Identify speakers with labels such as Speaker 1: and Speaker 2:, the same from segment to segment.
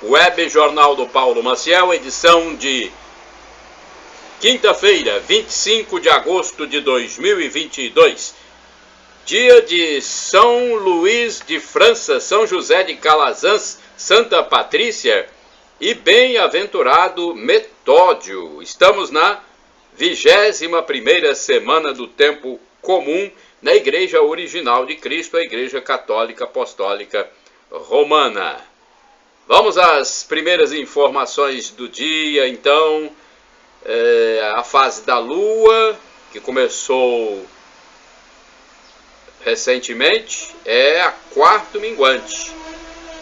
Speaker 1: Web Jornal do Paulo Maciel, edição de quinta-feira, 25 de agosto de 2022. Dia de São Luís de França, São José de Calazans, Santa Patrícia e bem-aventurado Metódio. Estamos na 21ª semana do tempo comum na Igreja Original de Cristo, a Igreja Católica Apostólica Romana. Vamos às primeiras informações do dia, então. A fase da Lua, que começou recentemente, é a quarto minguante,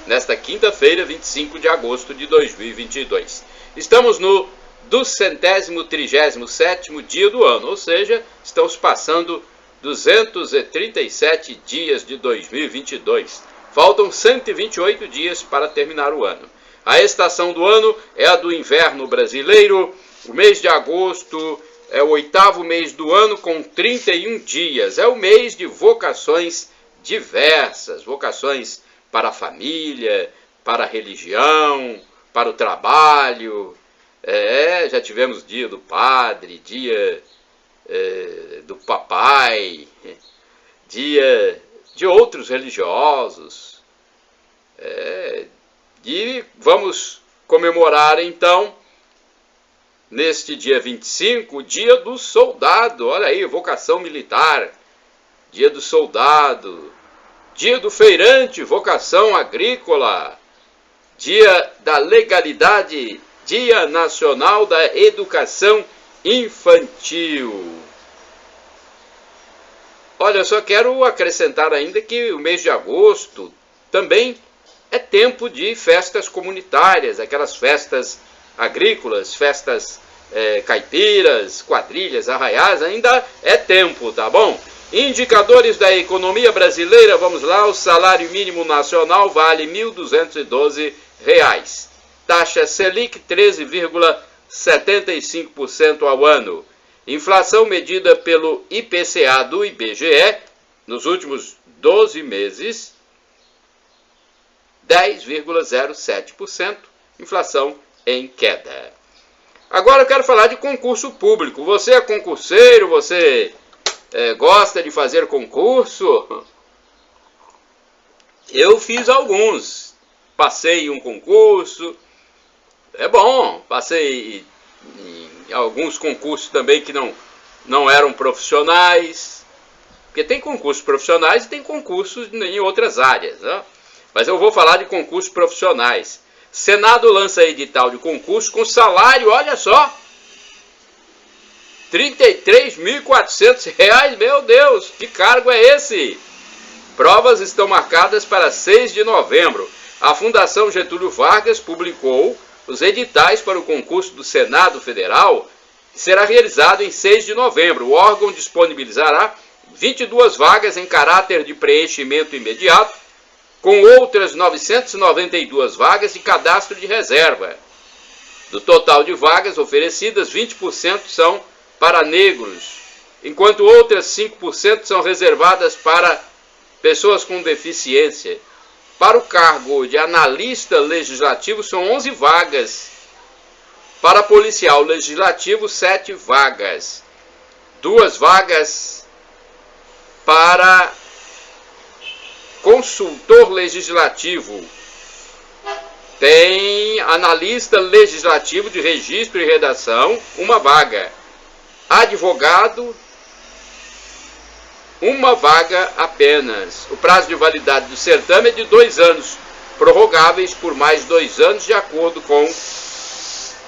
Speaker 1: nesta quinta-feira, 25 de agosto de 2022. Estamos no 237º dia do ano, ou seja, estamos passando 237 dias de 2022. Faltam 128 dias para terminar o ano. A estação do ano é a do inverno brasileiro. O mês de agosto é o 8º mês do ano com 31 dias. É o mês de vocações diversas. Vocações para a família, para a religião, para o trabalho. Já tivemos dia do padre, dia do papai, dia de outros religiosos. E vamos comemorar então, neste dia 25, o dia do soldado. Olha aí, vocação militar, dia do soldado, dia do feirante, vocação agrícola, dia da legalidade, dia nacional da educação infantil. Olha, eu só quero acrescentar ainda que o mês de agosto também é tempo de festas comunitárias, aquelas festas agrícolas, festas caipiras, quadrilhas, arraiais, ainda é tempo, tá bom? Indicadores da economia brasileira, vamos lá, o salário mínimo nacional vale R$ 1.212. Taxa Selic 13,75% ao ano. Inflação medida pelo IPCA do IBGE nos últimos 12 meses, 10,07%, inflação em queda. Agora eu quero falar de concurso público. Você é concurseiro? Você gosta de fazer concurso? Eu fiz alguns. Passei um concurso. É bom, passei em alguns concursos também que não eram profissionais. Porque tem concursos profissionais e tem concursos em outras áreas, né? Mas eu vou falar de concursos profissionais. Senado lança edital de concurso com salário, olha só, R$ 33.400. Meu Deus, que cargo é esse? Provas estão marcadas para 6 de novembro. A Fundação Getúlio Vargas publicou os editais para o concurso do Senado Federal, que será realizado em 6 de novembro. O órgão disponibilizará 22 vagas em caráter de preenchimento imediato, com outras 992 vagas de cadastro de reserva. Do total de vagas oferecidas, 20% são para negros, enquanto outras 5% são reservadas para pessoas com deficiência. Para o cargo de analista legislativo, são 11 vagas. Para policial legislativo, 7 vagas. 2 vagas para consultor legislativo. Tem analista legislativo de registro e redação, 1 vaga. Advogado, 1 vaga apenas. O prazo de validade do certame é de 2 anos, prorrogáveis por mais 2 anos, de acordo com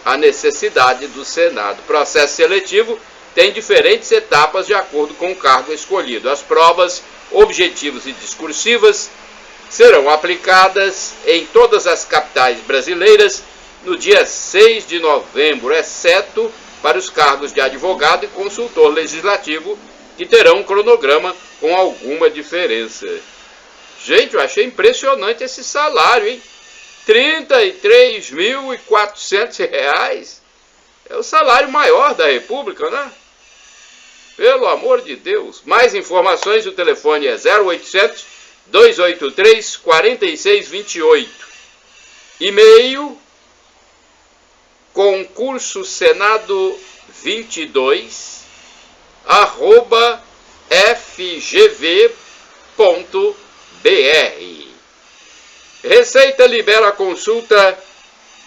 Speaker 1: a necessidade do Senado. O processo seletivo tem diferentes etapas de acordo com o cargo escolhido. As provas objetivas e discursivas serão aplicadas em todas as capitais brasileiras no dia 6 de novembro, exceto para os cargos de advogado e consultor legislativo, que terão um cronograma com alguma diferença. Gente, eu achei impressionante esse salário, hein? R$ 33.400. É o salário maior da República, né? Pelo amor de Deus. Mais informações, o telefone é 0800 283 4628. E-mail concurso Senado 22 @fgv.br. Receita libera a consulta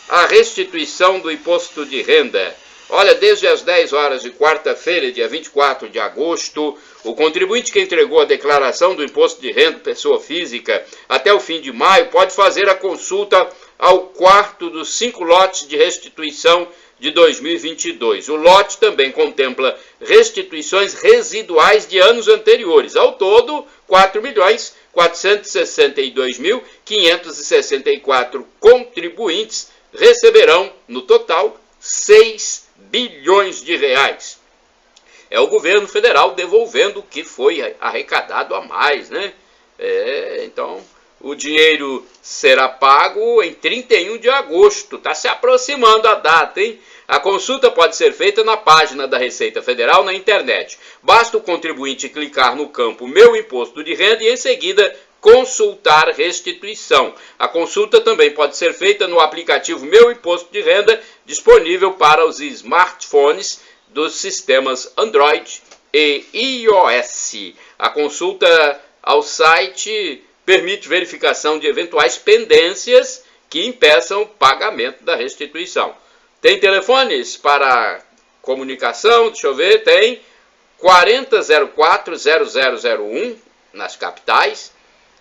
Speaker 1: à restituição do imposto de renda. Olha, desde as 10 horas de quarta-feira, dia 24 de agosto, o contribuinte que entregou a declaração do imposto de renda pessoa física até o fim de maio pode fazer a consulta ao quarto dos 5 lotes de restituição de 2022. O lote também contempla restituições residuais de anos anteriores. Ao todo, 4.462.564 contribuintes receberão, no total, 6 bilhões de reais. É o governo federal devolvendo o que foi arrecadado a mais, né? Então, o dinheiro será pago em 31 de agosto. Está se aproximando a data, hein? A consulta pode ser feita na página da Receita Federal na internet. Basta o contribuinte clicar no campo Meu Imposto de Renda e, em seguida, consultar restituição. A consulta também pode ser feita no aplicativo Meu Imposto de Renda, disponível para os smartphones dos sistemas Android e iOS. A consulta ao site permite verificação de eventuais pendências que impeçam o pagamento da restituição. Tem telefones para comunicação? Deixa eu ver, tem 4004-0001 nas capitais,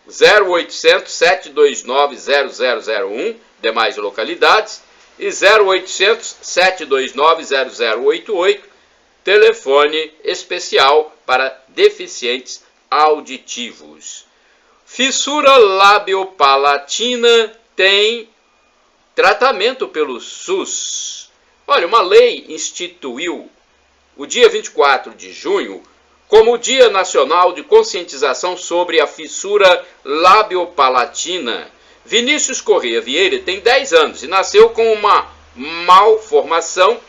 Speaker 1: 0800 729 0001, demais localidades, e 0800 729 0088, telefone especial para deficientes auditivos. Fissura labiopalatina tem tratamento pelo SUS. Olha, uma lei instituiu o dia 24 de junho como o Dia Nacional de Conscientização sobre a Fissura Labiopalatina. Vinícius Corrêa Vieira tem 10 anos e nasceu com uma malformação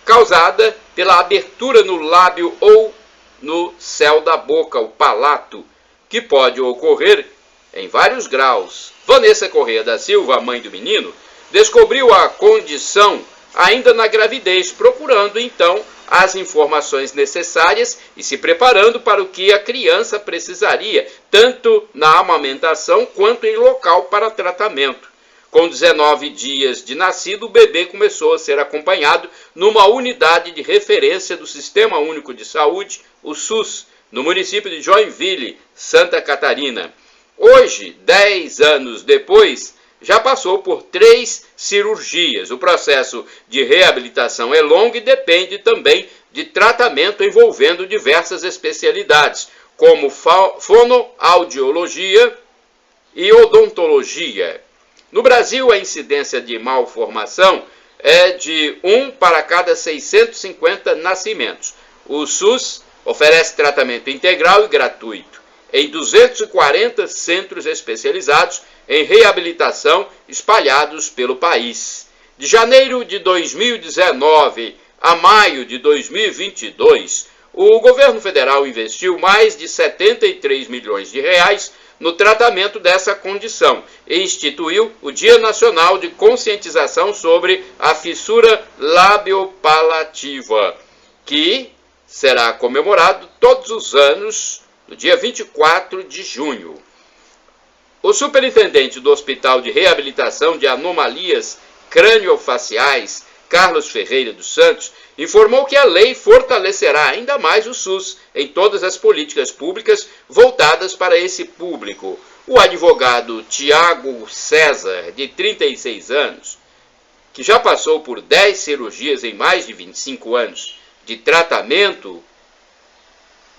Speaker 1: causada pela abertura no lábio ou no céu da boca, o palato, que pode ocorrer em vários graus. Vanessa Corrêa da Silva, mãe do menino, descobriu a condição ainda na gravidez, procurando então as informações necessárias e se preparando para o que a criança precisaria, tanto na amamentação quanto em local para tratamento. Com 19 dias de nascido, o bebê começou a ser acompanhado numa unidade de referência do Sistema Único de Saúde, o SUS, no município de Joinville, Santa Catarina. Hoje, 10 anos depois, já passou por 3 cirurgias. O processo de reabilitação é longo e depende também de tratamento envolvendo diversas especialidades, como fonoaudiologia e odontologia. No Brasil, a incidência de malformação é de 1 para cada 650 nascimentos. O SUS oferece tratamento integral e gratuito em 240 centros especializados em reabilitação espalhados pelo país. De janeiro de 2019 a maio de 2022, o governo federal investiu mais de 73 milhões de reais no tratamento dessa condição e instituiu o Dia Nacional de Conscientização sobre a Fissura Labiopalativa, que será comemorado todos os anos no dia 24 de junho. O superintendente do Hospital de Reabilitação de Anomalias Crâniofaciais, Carlos Ferreira dos Santos, informou que a lei fortalecerá ainda mais o SUS em todas as políticas públicas voltadas para esse público. O advogado Tiago César, de 36 anos, que já passou por 10 cirurgias em mais de 25 anos de tratamento,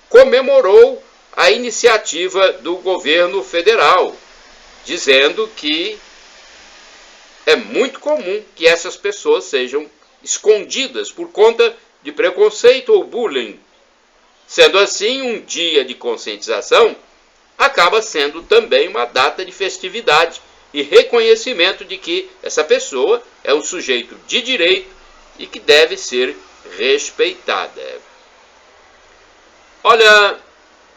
Speaker 1: comemorou a iniciativa do governo federal, dizendo que é muito comum que essas pessoas sejam escondidas por conta de preconceito ou bullying. Sendo assim, um dia de conscientização acaba sendo também uma data de festividade e reconhecimento de que essa pessoa é um sujeito de direito e que deve ser respeitada. Olha,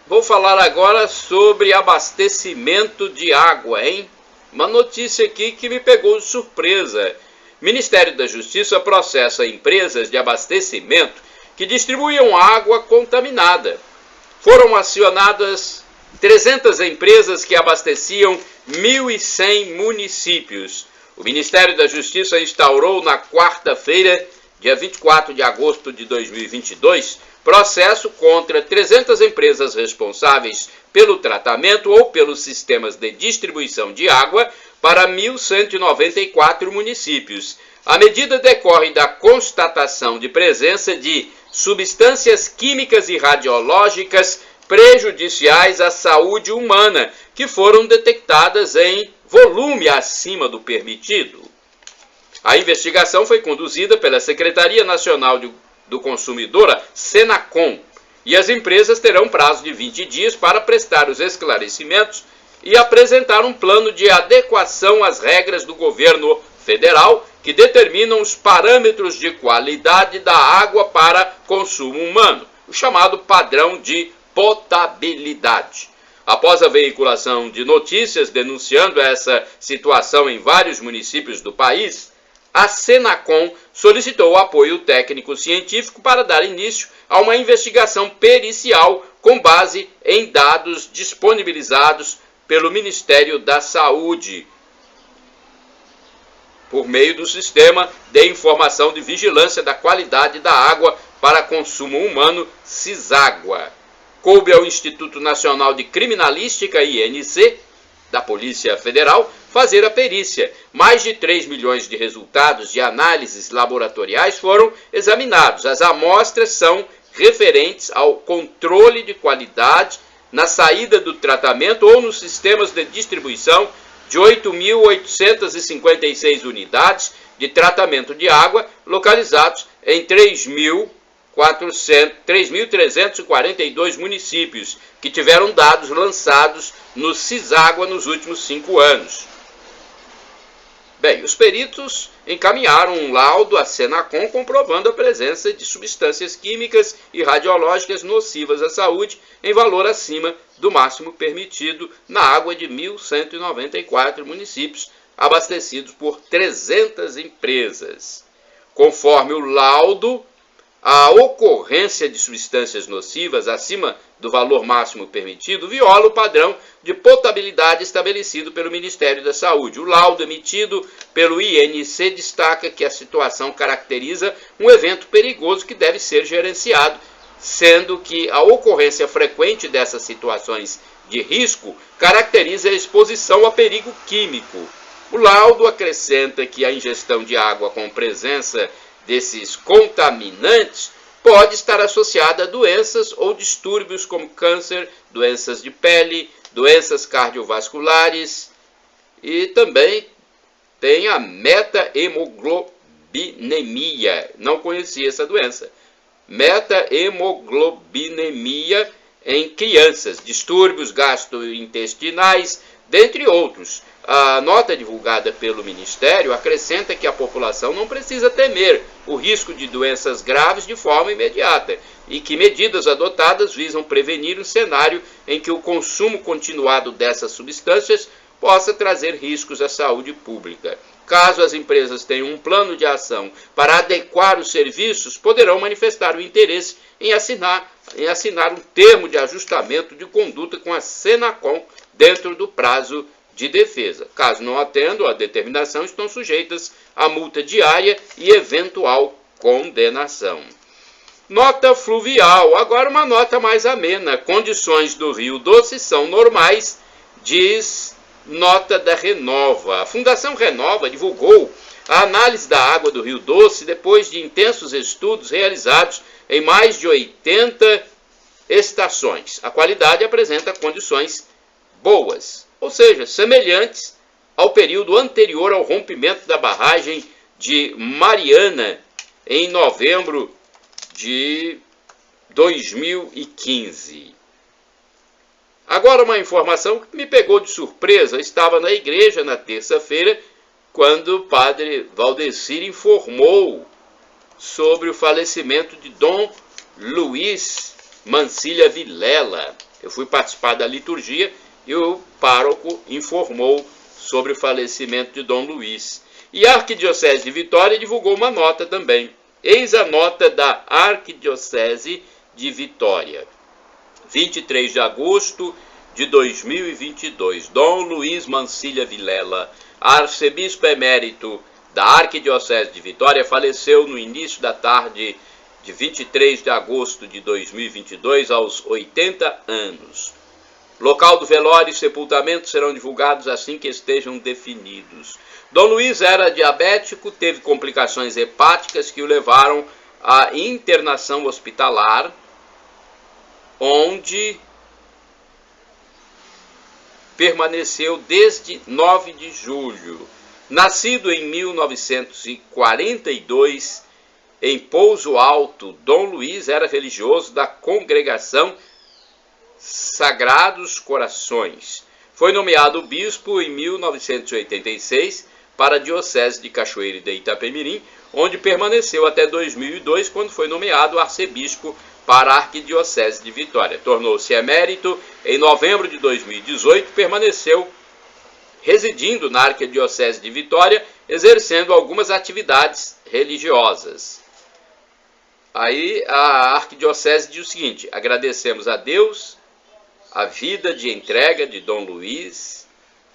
Speaker 1: vou falar agora sobre abastecimento de água, hein? uma notícia aqui que me pegou de surpresa. Ministério da Justiça processa empresas de abastecimento que distribuíam água contaminada. Foram acionadas 300 empresas que abasteciam 1.100 municípios. O Ministério da Justiça instaurou na quarta-feira, dia 24 de agosto de 2022, processo contra 300 empresas responsáveis pelo tratamento ou pelos sistemas de distribuição de água para 1.194 municípios. A medida decorre da constatação de presença de substâncias químicas e radiológicas prejudiciais à saúde humana, que foram detectadas em volume acima do permitido. A investigação foi conduzida pela Secretaria Nacional do Consumidor, a Senacom, e as empresas terão prazo de 20 dias para prestar os esclarecimentos e apresentar um plano de adequação às regras do governo federal que determinam os parâmetros de qualidade da água para consumo humano, o chamado padrão de potabilidade. Após a veiculação de notícias denunciando essa situação em vários municípios do país, a Senacom solicitou apoio técnico-científico para dar início a uma investigação pericial com base em dados disponibilizados pelo Ministério da Saúde, por meio do Sistema de Informação de Vigilância da Qualidade da Água para Consumo Humano, CISÁGUA. Coube ao Instituto Nacional de Criminalística, INC, da Polícia Federal, fazer a perícia. Mais de 3 milhões de resultados de análises laboratoriais foram examinados. As amostras são referentes ao controle de qualidade na saída do tratamento ou nos sistemas de distribuição de 8.856 unidades de tratamento de água localizados em 3.342 municípios, que tiveram dados lançados no CISÁGUA nos últimos 5 anos. Bem, os peritos encaminharam um laudo à Senacom comprovando a presença de substâncias químicas e radiológicas nocivas à saúde em valor acima do máximo permitido na água de 1.194 municípios, abastecidos por 300 empresas. Conforme o laudo, a ocorrência de substâncias nocivas acima do valor máximo permitido viola o padrão de potabilidade estabelecido pelo Ministério da Saúde. O laudo emitido pelo INC destaca que a situação caracteriza um evento perigoso que deve ser gerenciado, sendo que a ocorrência frequente dessas situações de risco caracteriza a exposição a perigo químico. O laudo acrescenta que a ingestão de água com presença desses contaminantes pode estar associada a doenças ou distúrbios como câncer, doenças de pele, doenças cardiovasculares e também tem a meta-hemoglobinemia. Não conhecia essa doença. Meta-hemoglobinemia em crianças, distúrbios gastrointestinais, dentre outros. A nota divulgada pelo Ministério acrescenta que a população não precisa temer o risco de doenças graves de forma imediata e que medidas adotadas visam prevenir um cenário em que o consumo continuado dessas substâncias possa trazer riscos à saúde pública. Caso as empresas tenham um plano de ação para adequar os serviços, poderão manifestar o interesse em assinar um termo de ajustamento de conduta com a Senacom dentro do prazo de defesa. Caso não atendam à determinação, estão sujeitas a multa diária e eventual condenação. Nota fluvial. Agora uma nota mais amena. Condições do Rio Doce são normais, diz nota da Renova. A Fundação Renova divulgou a análise da água do Rio Doce depois de intensos estudos realizados em mais de 80 estações. A qualidade apresenta condições boas, ou seja, semelhantes ao período anterior ao rompimento da barragem de Mariana em novembro de 2015. Agora uma informação que me pegou de surpresa. Eu estava na igreja na terça-feira quando o padre Valdecir informou sobre o falecimento de Dom Luiz Mancilha Vilela. Eu fui participar da liturgia e o pároco informou sobre o falecimento de Dom Luiz. E a Arquidiocese de Vitória divulgou uma nota também. Eis a nota da Arquidiocese de Vitória. 23 de agosto de 2022. Dom Luiz Mancilha Vilela, arcebispo emérito da Arquidiocese de Vitória, faleceu no início da tarde de 23 de agosto de 2022, aos 80 anos. Local do velório e sepultamento serão divulgados assim que estejam definidos. Dom Luiz era diabético, teve complicações hepáticas que o levaram à internação hospitalar, onde permaneceu desde 9 de julho. Nascido em 1942, em Pouso Alto, Dom Luiz era religioso da Congregação Sagrados Corações. Foi nomeado bispo em 1986 para a Diocese de Cachoeira de Itapemirim, onde permaneceu até 2002, quando foi nomeado arcebispo para a Arquidiocese de Vitória. Tornou-se emérito em novembro de 2018, permaneceu residindo na Arquidiocese de Vitória, exercendo algumas atividades religiosas. Aí a Arquidiocese diz o seguinte: agradecemos a Deus a vida de entrega de Dom Luiz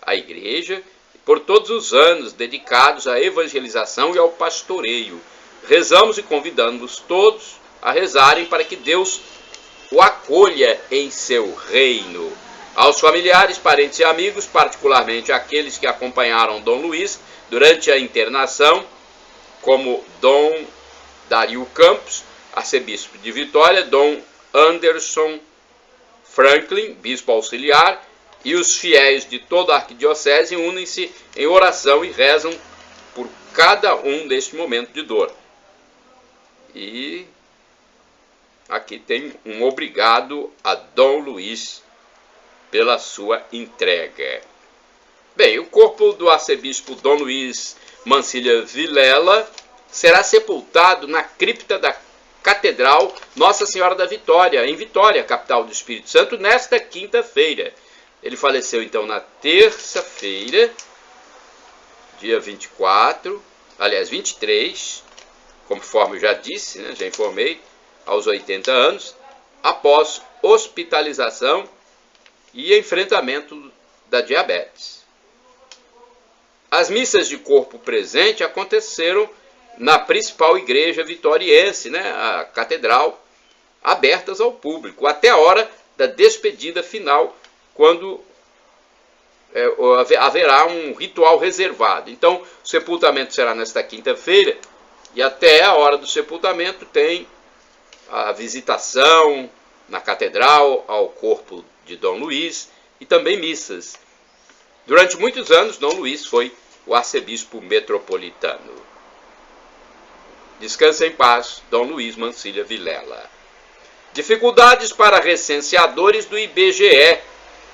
Speaker 1: à Igreja, por todos os anos dedicados à evangelização e ao pastoreio. Rezamos e convidamos todos a rezarem para que Deus o acolha em seu reino. Aos familiares, parentes e amigos, particularmente aqueles que acompanharam Dom Luiz durante a internação, como Dom Dario Campos, arcebispo de Vitória, Dom Anderson Franklin, bispo auxiliar, e os fiéis de toda a arquidiocese unem-se em oração e rezam por cada um neste momento de dor. E aqui tem um obrigado a Dom Luiz pela sua entrega. Bem, o corpo do arcebispo Dom Luiz Mancilha Vilela será sepultado na cripta da Catedral Nossa Senhora da Vitória, em Vitória, capital do Espírito Santo, nesta quinta-feira. Ele faleceu então na terça-feira, dia 23, conforme eu já disse, né, já informei, aos 80 anos, após hospitalização e enfrentamento da diabetes. As missas de corpo presente aconteceram na principal igreja vitoriense, né, a catedral, abertas ao público, até a hora da despedida final, quando haverá um ritual reservado. Então, o sepultamento será nesta quinta-feira, e até a hora do sepultamento tem a visitação na catedral ao corpo de Dom Luiz e também missas. Durante muitos anos, Dom Luiz foi o arcebispo metropolitano. Descansa em paz, Dom Luiz Mancilha Vilela. Dificuldades para recenseadores do IBGE.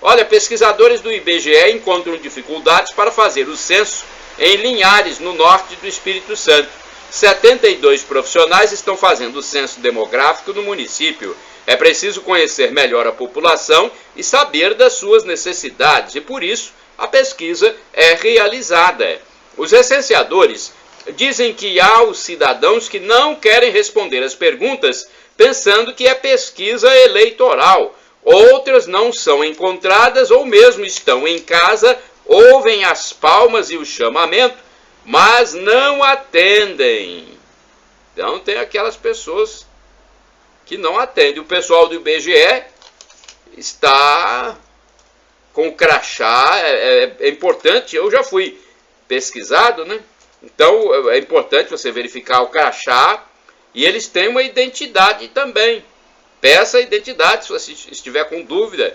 Speaker 1: Olha, pesquisadores do IBGE encontram dificuldades para fazer o censo em Linhares, no norte do Espírito Santo. 72 profissionais estão fazendo o censo demográfico no município. É preciso conhecer melhor a população e saber das suas necessidades, e por isso a pesquisa é realizada. Os recenseadores dizem que há os cidadãos que não querem responder as perguntas pensando que é pesquisa eleitoral. Outras não são encontradas ou mesmo estão em casa, ouvem as palmas e o chamamento, mas não atendem. Então tem aquelas pessoas que não atendem. O pessoal do IBGE está com o crachá, é importante, eu já fui pesquisado, né? Então é importante você verificar o crachá, e eles têm uma identidade também. Peça a identidade se você estiver com dúvida,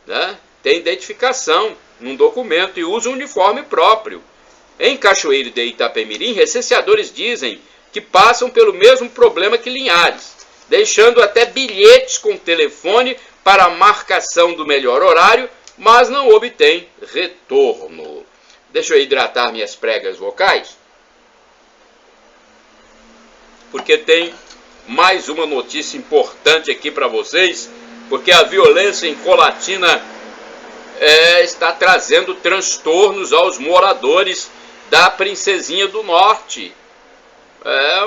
Speaker 1: né? Tem identificação num documento e usa um uniforme próprio. Em Cachoeira de Itapemirim, recenseadores dizem que passam pelo mesmo problema que Linhares, deixando até bilhetes com telefone para a marcação do melhor horário, mas não obtém retorno. Deixa eu hidratar minhas pregas vocais, porque tem mais uma notícia importante aqui para vocês, porque a violência em Colatina está trazendo transtornos aos moradores da Princesinha do Norte.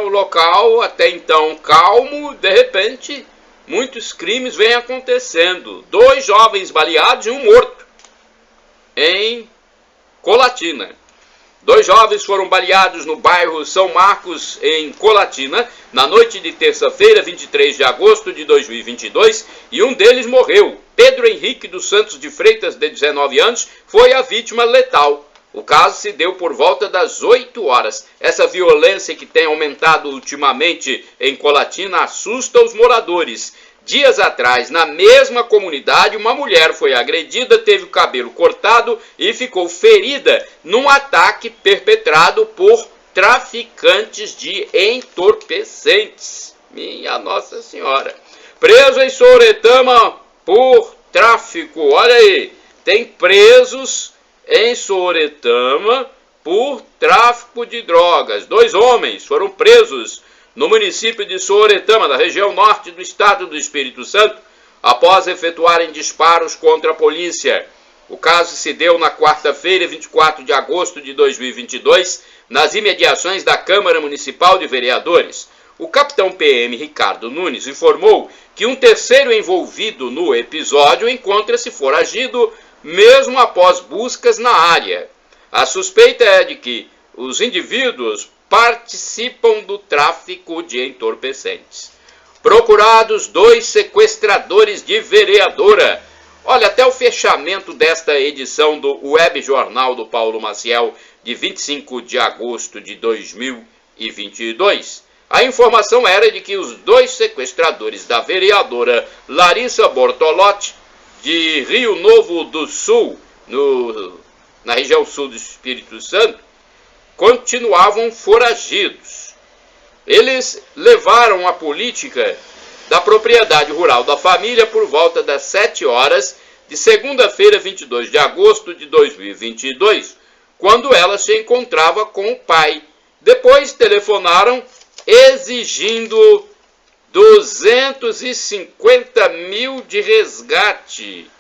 Speaker 1: O local até então calmo, de repente muitos crimes vêm acontecendo. 2 jovens baleados e 1 morto em Colatina. 2 jovens foram baleados no bairro São Marcos, em Colatina, na noite de terça-feira, 23 de agosto de 2022, e um deles morreu. Pedro Henrique dos Santos de Freitas, de 19 anos, foi a vítima letal. O caso se deu por volta das 8 horas. Essa violência que tem aumentado ultimamente em Colatina assusta os moradores. Dias atrás, na mesma comunidade, uma mulher foi agredida, teve o cabelo cortado e ficou ferida num ataque perpetrado por traficantes de entorpecentes. Minha Nossa Senhora. Preso em Sooretama por tráfico. Olha aí, tem presos em Sooretama por tráfico de drogas. 2 homens foram presos no município de Sooretama, da região norte do estado do Espírito Santo, após efetuarem disparos contra a polícia. O caso se deu na quarta-feira, 24 de agosto de 2022, nas imediações da Câmara Municipal de Vereadores. O capitão PM Ricardo Nunes informou que um terceiro envolvido no episódio encontra-se foragido, mesmo após buscas na área. A suspeita é de que os indivíduos participam do tráfico de entorpecentes. Procurados 2 sequestradores de vereadora. Olha, até o fechamento desta edição do Web Jornal do Paulo Maciel, de 25 de agosto de 2022, a informação era de que os 2 sequestradores da vereadora Larissa Bortolotti, de Rio Novo do Sul, na região sul do Espírito Santo, continuavam foragidos. Eles levaram a política da propriedade rural da família por volta das 7 horas de segunda-feira, 22 de agosto de 2022, quando ela se encontrava com o pai. Depois telefonaram exigindo 250 mil de resgate.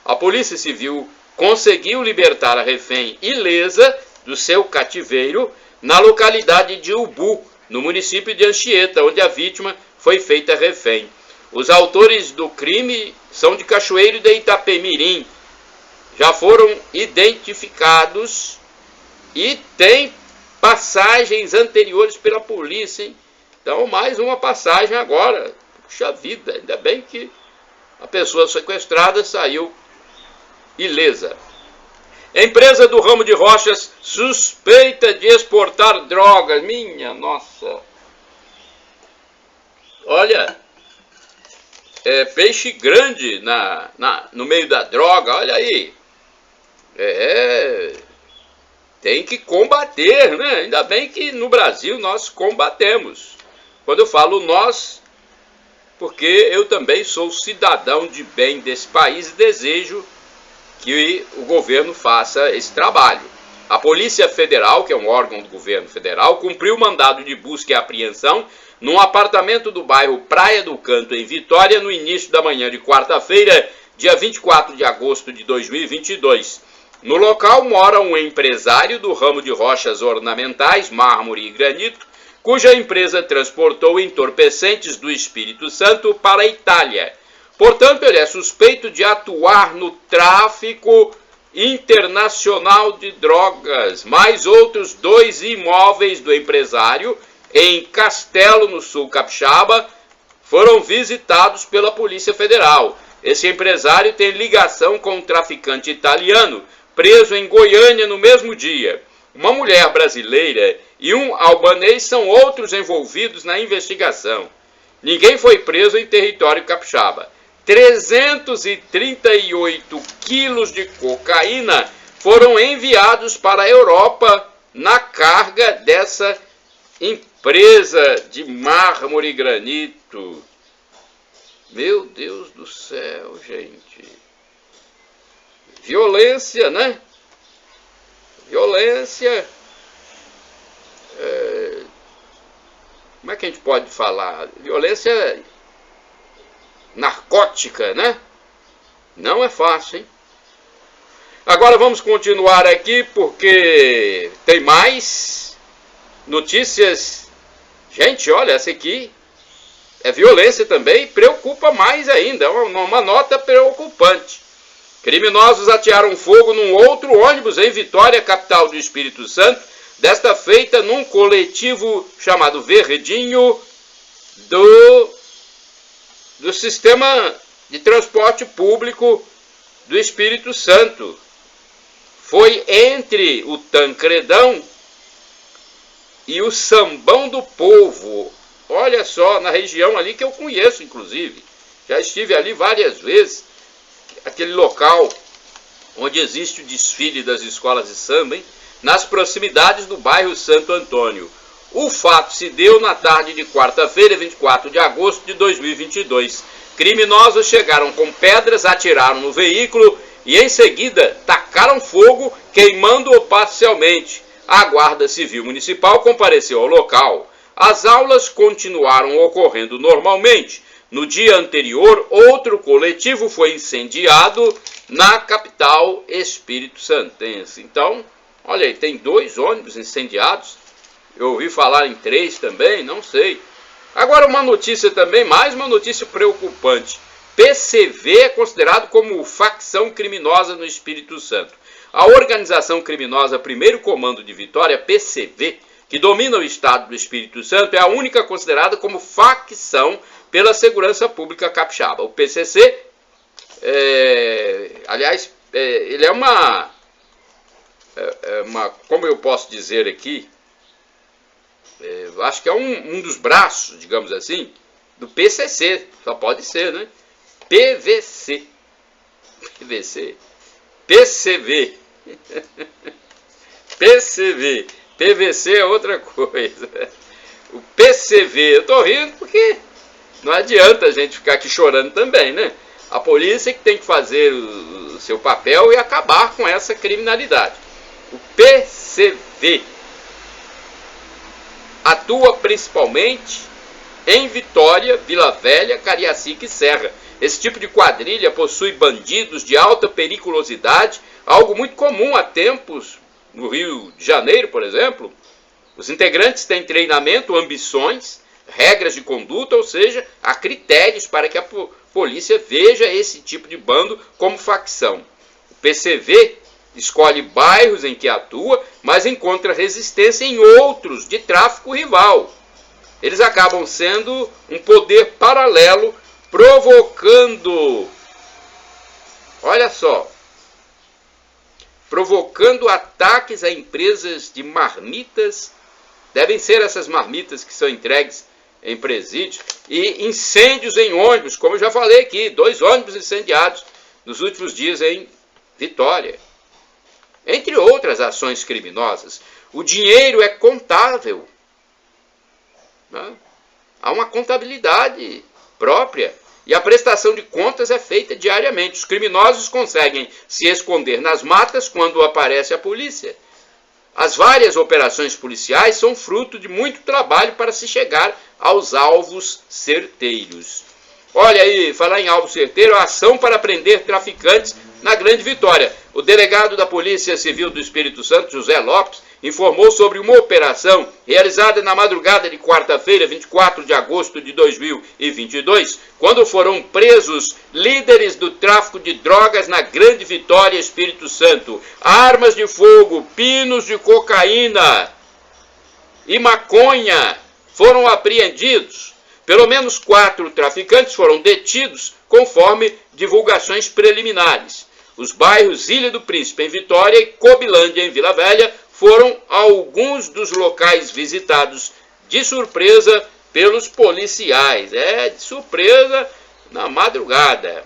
Speaker 1: A Polícia Civil conseguiu libertar a refém ilesa do seu cativeiro na localidade de Ubu, no município de Anchieta, onde a vítima foi feita refém. Os autores do crime são de Cachoeiro de Itapemirim. Já foram identificados e têm passagens anteriores pela polícia, hein? Então, mais uma passagem agora. Puxa vida, ainda bem que a pessoa sequestrada saiu ilesa. Empresa do ramo de rochas suspeita de exportar drogas. Minha nossa. Olha, peixe grande no meio da droga, olha aí. Tem que combater, né? Ainda bem que no Brasil nós combatemos. Quando eu falo nós, porque eu também sou cidadão de bem desse país e desejo que o governo faça esse trabalho. A Polícia Federal, que é um órgão do governo federal, cumpriu o mandado de busca e apreensão num apartamento do bairro Praia do Canto, em Vitória, no início da manhã de quarta-feira, dia 24 de agosto de 2022. No local mora um empresário do ramo de rochas ornamentais, mármore e granito, cuja empresa transportou entorpecentes do Espírito Santo para a Itália. Portanto, ele é suspeito de atuar no tráfico internacional de drogas. Mais outros 2 imóveis do empresário, em Castelo, no Sul Capixaba, foram visitados pela Polícia Federal. Esse empresário tem ligação com um traficante italiano, preso em Goiânia no mesmo dia. Uma mulher brasileira e um albanês são outros envolvidos na investigação. Ninguém foi preso em território capixaba. 338 quilos de cocaína foram enviados para a Europa na carga dessa empresa de mármore e granito. Meu Deus do céu, gente. Violência, né? Violência. Como é que a gente pode falar? Violência narcótica, né? Não é fácil, hein? Agora vamos continuar aqui porque tem mais notícias. Gente, olha, essa aqui é violência também, preocupa mais ainda, é uma nota preocupante. Criminosos atearam fogo num outro ônibus em Vitória, capital do Espírito Santo, desta feita num coletivo chamado Verdinho do Sistema de Transporte Público do Espírito Santo. Foi entre o Tancredão e o Sambão do Povo. Olha só, na região ali que eu conheço, inclusive. Já estive ali várias vezes. Aquele local onde existe o desfile das escolas de samba, hein? Nas proximidades do bairro Santo Antônio. O fato se deu na tarde de quarta-feira, 24 de agosto de 2022. Criminosos chegaram com pedras, atiraram no veículo e em seguida tacaram fogo, queimando-o parcialmente. A Guarda Civil Municipal compareceu ao local. As aulas continuaram ocorrendo normalmente. No dia anterior, outro coletivo foi incendiado na capital espírito-santense. Então, olha aí, tem 2 ônibus incendiados. Eu ouvi falar em 3 também, não sei. Agora uma notícia também, mais uma notícia preocupante. PCV é considerado como facção criminosa no Espírito Santo. A organização criminosa Primeiro Comando de Vitória, PCV, que domina o estado do Espírito Santo, é a única considerada como facção pela Segurança Pública Capixaba. O PCC, ele é uma, como eu posso dizer aqui, acho que é um dos braços, digamos assim, do PCC, só pode ser, né? PVC, PCV, PCV, PVC é outra coisa. O PCV, eu tô rindo porque não adianta a gente ficar aqui chorando também, né? A polícia que tem que fazer o seu papel e acabar com essa criminalidade. O PCV atua principalmente em Vitória, Vila Velha, Cariacica e Serra. Esse tipo de quadrilha possui bandidos de alta periculosidade, algo muito comum há tempos no Rio de Janeiro, por exemplo. Os integrantes têm treinamento, ambições, regras de conduta, ou seja, há critérios para que a polícia veja esse tipo de bando como facção. O PCV escolhe bairros em que atua, mas encontra resistência em outros de tráfico rival. Eles acabam sendo um poder paralelo, provocando, olha só, provocando ataques a empresas de marmitas, devem ser essas marmitas que são entregues em presídios, e incêndios em ônibus, como eu já falei aqui, 2 ônibus incendiados nos últimos dias em Vitória. Entre outras ações criminosas, o dinheiro é contável. Né? Há uma contabilidade própria e a prestação de contas é feita diariamente. Os criminosos conseguem se esconder nas matas quando aparece a polícia. As várias operações policiais são fruto de muito trabalho para se chegar aos alvos certeiros. Olha aí, falar em alvo certeiro, a ação para prender traficantes na Grande Vitória. O delegado da Polícia Civil do Espírito Santo, José Lopes, informou sobre uma operação realizada na madrugada de quarta-feira, 24 de agosto de 2022, quando foram presos líderes do tráfico de drogas na Grande Vitória, Espírito Santo. Armas de fogo, pinos de cocaína e maconha foram apreendidos. Pelo menos 4 traficantes foram detidos, conforme divulgações preliminares. Os bairros Ilha do Príncipe, em Vitória, e Cobilândia, em Vila Velha, foram alguns dos locais visitados de surpresa pelos policiais. De surpresa na madrugada.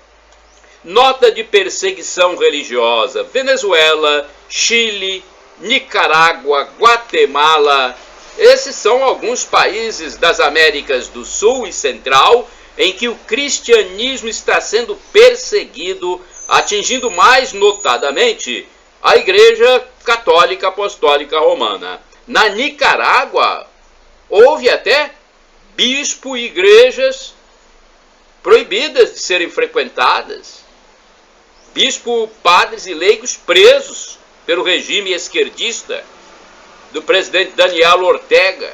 Speaker 1: Nota de perseguição religiosa: Venezuela, Chile, Nicarágua, Guatemala. Esses são alguns países das Américas do Sul e Central em que o cristianismo está sendo perseguido, atingindo mais notadamente a Igreja Católica Apostólica Romana. Na Nicarágua, houve até bispo e igrejas proibidas de serem frequentadas. bispo, padres e leigos presos pelo regime esquerdista do presidente Daniel Ortega.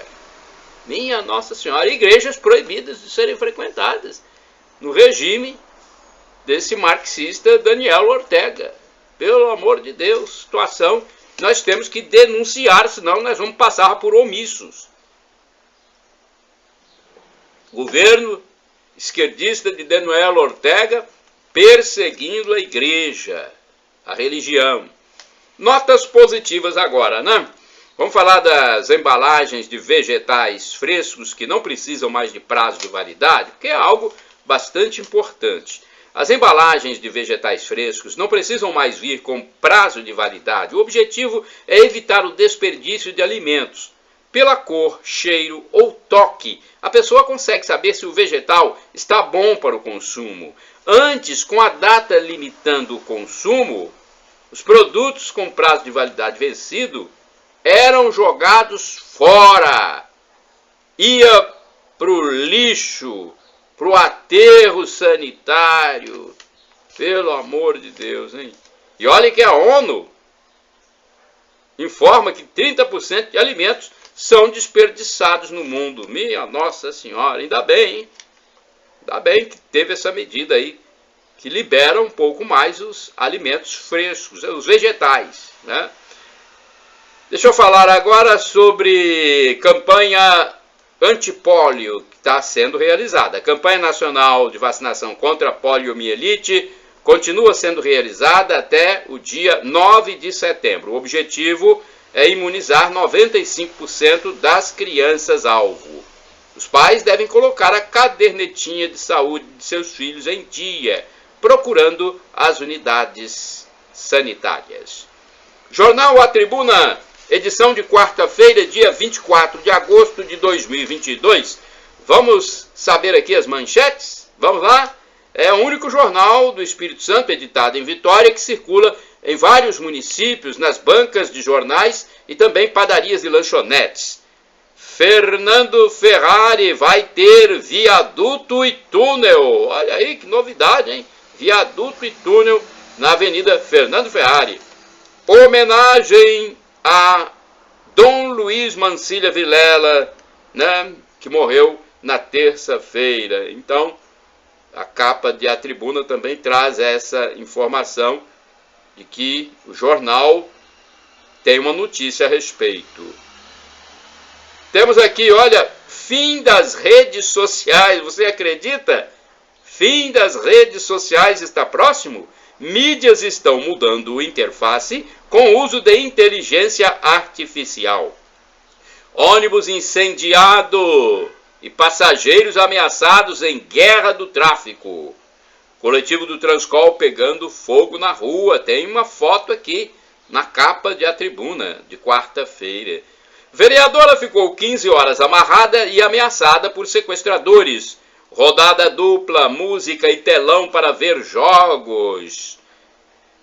Speaker 1: Minha Nossa Senhora, igrejas proibidas de serem frequentadas no regime desse marxista Daniel Ortega. Pelo amor de Deus, situação que nós temos que denunciar, senão nós vamos passar por omissos. Governo esquerdista de Daniel Ortega perseguindo a igreja, a religião. Notas positivas agora, né? Vamos falar das embalagens de vegetais frescos que não precisam mais de prazo de validade, porque é algo bastante importante. As embalagens de vegetais frescos não precisam mais vir com prazo de validade. O objetivo é evitar o desperdício de alimentos. Pela cor, cheiro ou toque, a pessoa consegue saber se o vegetal está bom para o consumo. Antes, com a data limitando o consumo, os produtos com prazo de validade vencido eram jogados fora. Ia para o lixo, para o aterro sanitário. Pelo amor de Deus, hein? E olha que a ONU informa que 30% de alimentos são desperdiçados no mundo. Minha Nossa Senhora, ainda bem, hein? Ainda bem que teve essa medida aí, que libera um pouco mais os alimentos frescos, os vegetais, né? Deixa eu falar agora sobre campanha antipólio que está sendo realizada. A campanha nacional de vacinação contra a poliomielite continua sendo realizada até o dia 9 de setembro. O objetivo é imunizar 95% das crianças-alvo. Os pais devem colocar a cadernetinha de saúde de seus filhos em dia, procurando as unidades sanitárias. Jornal A Tribuna, edição de quarta-feira, dia 24 de agosto de 2022. Vamos saber aqui as manchetes? Vamos lá? É o único jornal do Espírito Santo editado em Vitória que circula em vários municípios, nas bancas de jornais e também padarias e lanchonetes. Fernando Ferrari vai ter viaduto e túnel. Olha aí que novidade, hein? Viaduto e túnel na Avenida Fernando Ferrari. Homenagem a Dom Luiz Mancilha Vilela, né, que morreu na terça-feira. Então, a capa de A Tribuna também traz essa informação de que o jornal tem uma notícia a respeito. Temos aqui, olha, fim das redes sociais. Você acredita? Fim das redes sociais está próximo? Mídias estão mudando a interface com o uso de inteligência artificial. Ônibus incendiado e passageiros ameaçados em guerra do tráfico. Coletivo do Transcol pegando fogo na rua. Tem uma foto aqui na capa de A Tribuna, de quarta-feira. Vereadora ficou 15 horas amarrada e ameaçada por sequestradores. Rodada dupla, música e telão para ver jogos.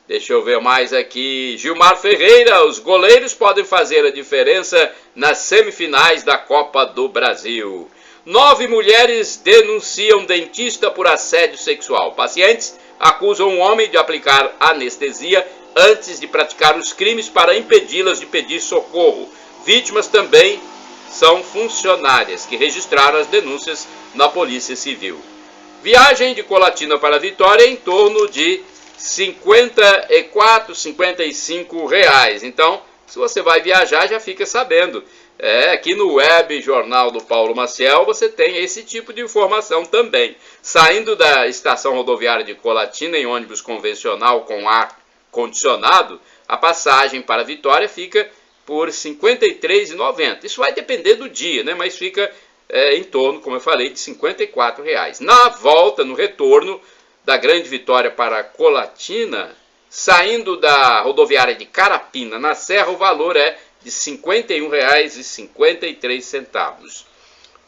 Speaker 1: Deixa eu ver mais aqui. Gilmar Ferreira, os goleiros podem fazer a diferença nas semifinais da Copa do Brasil. 9 mulheres denunciam dentista por assédio sexual. Pacientes acusam um homem de aplicar anestesia antes de praticar os crimes para impedi-las de pedir socorro. Vítimas também são funcionárias que registraram as denúncias na Polícia Civil. Viagem de Colatina para Vitória em torno de 54, 55 reais. Então, se você vai viajar, já fica sabendo. Aqui no Web Jornal do Paulo Maciel, você tem esse tipo de informação também. Saindo da estação rodoviária de Colatina em ônibus convencional com ar condicionado, a passagem para Vitória fica por R$ 53,90. Isso vai depender do dia, né? Mas fica em torno, como eu falei, de R$ 54 reais. Na volta, no retorno da Grande Vitória para Colatina, saindo da rodoviária de Carapina, na Serra, o valor é de R$ 51,53.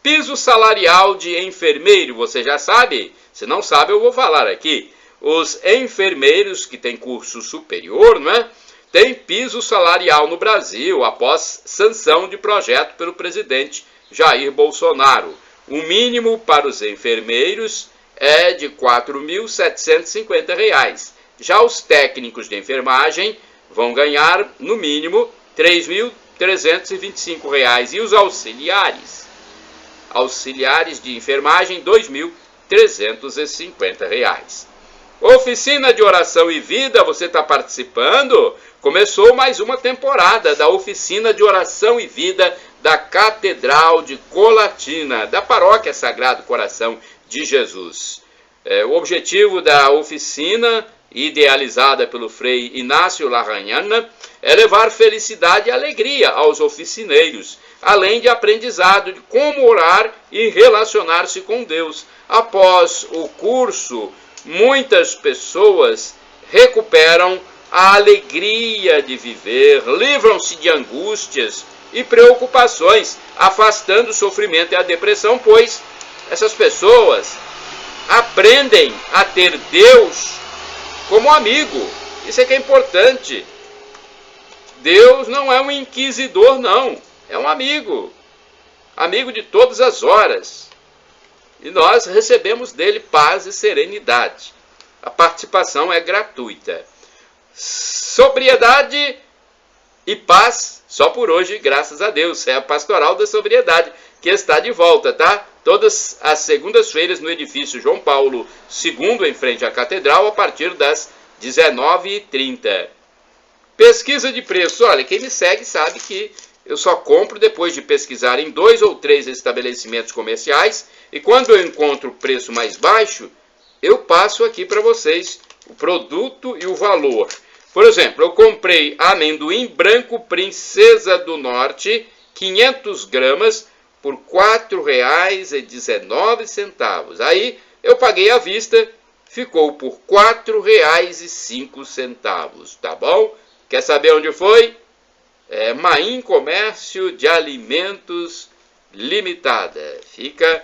Speaker 1: Piso salarial de enfermeiro, você já sabe? Se não sabe, eu vou falar aqui. Os enfermeiros que têm curso superior, não é? Tem piso salarial no Brasil após sanção de projeto pelo presidente Jair Bolsonaro. O mínimo para os enfermeiros é de R$ 4.750. Já os técnicos de enfermagem vão ganhar, no mínimo, R$ 3.325 e os auxiliares de enfermagem, R$ 2.350. Oficina de Oração e Vida, você está participando? Começou mais uma temporada da Oficina de Oração e Vida da Catedral de Colatina, da Paróquia Sagrado Coração de Jesus. O objetivo da oficina, idealizada pelo Frei Inácio Larrañana, é levar felicidade e alegria aos oficineiros, além de aprendizado de como orar e relacionar-se com Deus. Após o curso, muitas pessoas recuperam a alegria de viver, livram-se de angústias e preocupações, afastando o sofrimento e a depressão, pois essas pessoas aprendem a ter Deus como amigo. Isso é que é importante. Deus não é um inquisidor, não. É um amigo. Amigo de todas as horas. E nós recebemos dele paz e serenidade. A participação é gratuita. Sobriedade e paz só por hoje, graças a Deus. É a Pastoral da Sobriedade que está de volta, tá? Todas as segundas-feiras no edifício João Paulo II, em frente à Catedral, a partir das 19h30. Pesquisa de preço. Olha, quem me segue sabe que eu só compro depois de pesquisar em 2 ou 3 estabelecimentos comerciais, e quando eu encontro o preço mais baixo, eu passo aqui para vocês o produto e o valor. Por exemplo, eu comprei amendoim branco Princesa do Norte, 500 gramas, por R$ 4,19. Aí eu paguei à vista, ficou por R$ 4,05, tá bom? Quer saber onde foi? Maim Comércio de Alimentos Limitada. Fica